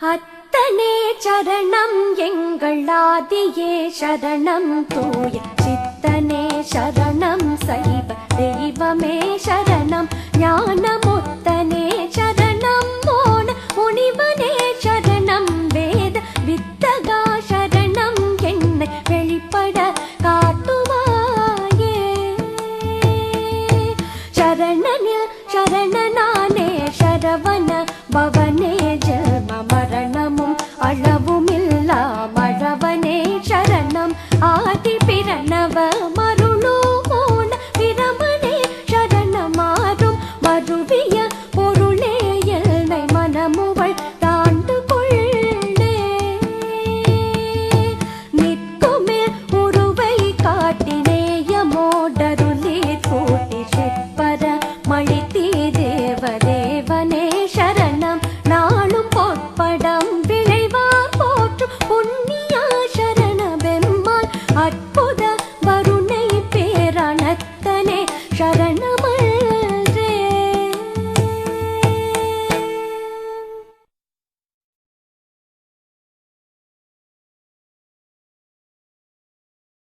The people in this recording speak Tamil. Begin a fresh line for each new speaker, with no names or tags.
அத்தனே சரணம் எங்கள் ஆதியே சரணம் தூய சித்தனே சரணம் சைவ தெய்வமே சரணம் ஞானமுத்தனே சரணம் மோன முனிவனே சரணம் வேத வித்தகா சரணம் என்னை வெளிப்பட காட்டுவாயே சரணனில் சரணனானே சரவண பவனே ஜென்ம மரணமும் அளவுமில்லா மழவனே சரணம் ஆதி பிரணவ மருளோன பிரமனே சரணமாறும் மருவிய பொருளே எல்லை மனமுவள் தாண்டு கொள்ளே நிற்குமில் உருவை காட்டினேயமோடருளே கூட்டி சிற்பர மழித்தீ தேவதேவனே சரணம் நாளும் பொற்படம் விளைவார் போற்றும் புண்ணியா சரண பெம்மாள்